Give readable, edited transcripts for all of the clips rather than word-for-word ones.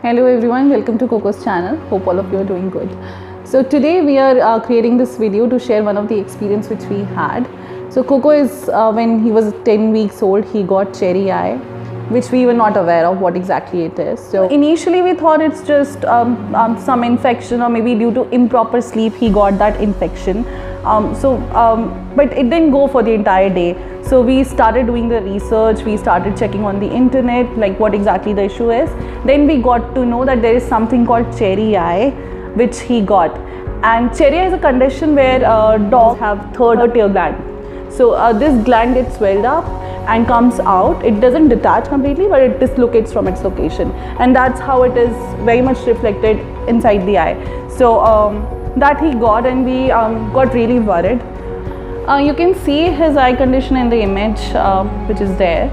Hello everyone, welcome to Coco's channel. Hope all of you are doing good. So today we are creating this video to share one of the experience which we had. So Coco is when he was 10 weeks old, he got cherry eye, which we were not aware of what exactly it is. So initially we thought it's just some infection, or maybe due to improper sleep he got that infection. But it didn't go for the entire day. So we started doing the research, we started checking on the internet like what exactly the issue is. Then we got to know that there is something called cherry eye which he got. And cherry eye is a condition where dogs have third ear gland. So this gland gets swelled up and comes out. It doesn't detach completely, but it dislocates from its location, and that's how it is very much reflected inside the eye. So that he got, and we got really worried. You can see his eye condition in the image which is there.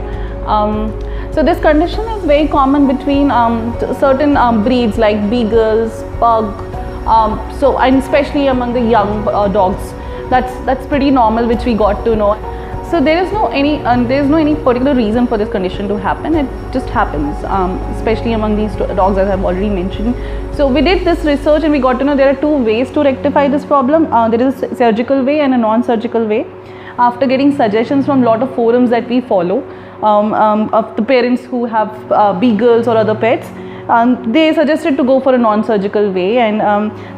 So this condition is very common between certain breeds like beagles, pug, and especially among the young dogs. That's pretty normal, which we got to know. So there is no any particular reason for this condition to happen. It just happens, especially among these dogs, as I've already mentioned. So we did this research and we got to know there are two ways to rectify this problem. There is a surgical way and a non-surgical way. After getting suggestions from a lot of forums that we follow, of the parents who have beagles or other pets, they suggested to go for a non-surgical way, and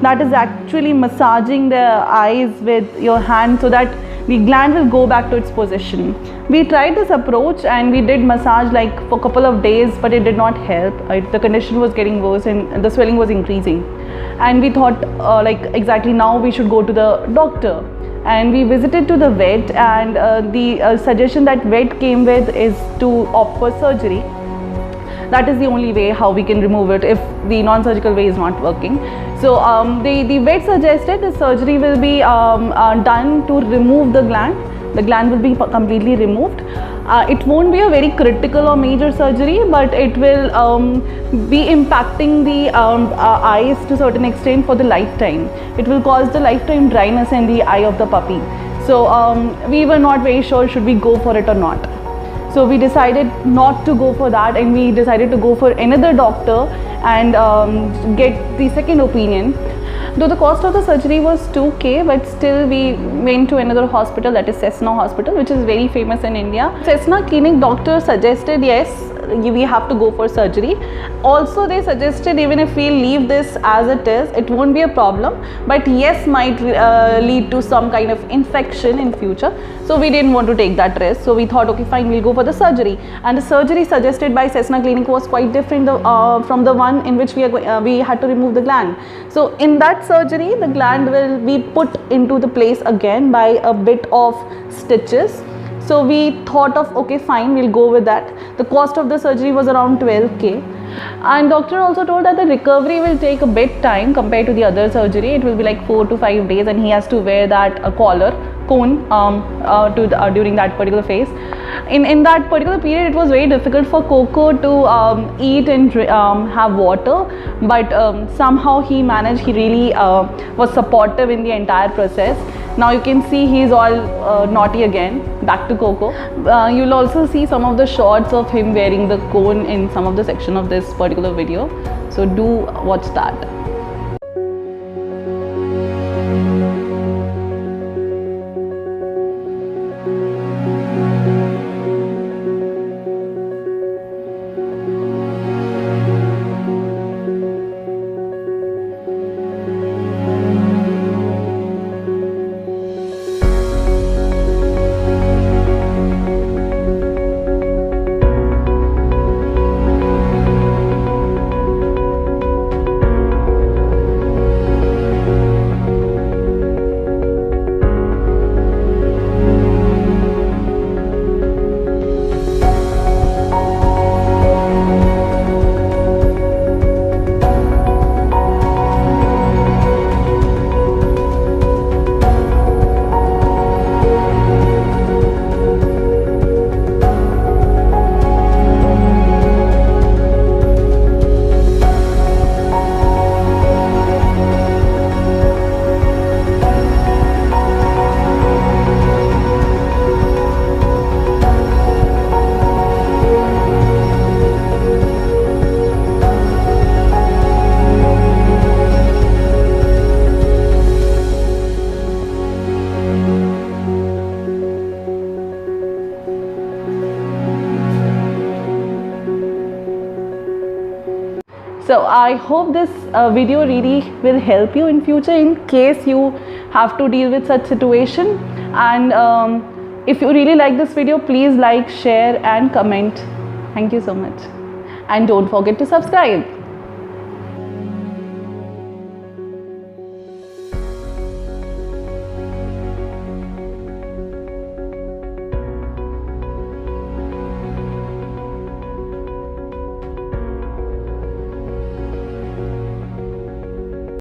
that is actually massaging the eyes with your hand so that the gland will go back to its position. We tried this approach and we did massage like for a couple of days, but it did not help. The condition was getting worse and the swelling was increasing. And we thought exactly now we should go to the doctor. And we visited to the vet, and the suggestion that vet came with is to opt for surgery. That is the only way how we can remove it if the non-surgical way is not working. So the vet suggested the surgery will be done to remove the gland. The gland will be completely removed. It won't be a very critical or major surgery, but it will be impacting the eyes to a certain extent for the lifetime. It will cause the lifetime dryness in the eye of the puppy. So we were not very sure should we go for it or not. So we decided not to go for that, and we decided to go for another doctor and get the second opinion. Though the cost of the surgery was 2K, but still we went to another hospital, that is Cessna Hospital, which is very famous in India. Cessna clinic doctor suggested yes, we have to go for surgery. Also they suggested even if we leave this as it is, it won't be a problem, but yes, might lead to some kind of infection in future. So we didn't want to take that risk. So we thought, okay fine, we'll go for the surgery. And the surgery suggested by Cessna clinic was quite different from the one in which we had to remove the gland. So in that surgery, the gland will be put into the place again by a bit of stitches. So we thought of, okay fine, we'll go with that. The cost of the surgery was around 12K. And doctor also told that the recovery will take a bit time compared to the other surgery. It will be like 4 to 5 days, and he has to wear that cone during that particular phase. In that particular period, it was very difficult for Coco to eat and have water, but somehow he managed. He really was supportive in the entire process. Now you can see he is all naughty again. Back to Coco. You'll also see some of the shots of him wearing the cone in some of the section of this particular video. So do watch that. So I hope this video really will help you in future in case you have to deal with such situation. And if you really like this video, please like, share and comment. Thank you so much, and don't forget to subscribe.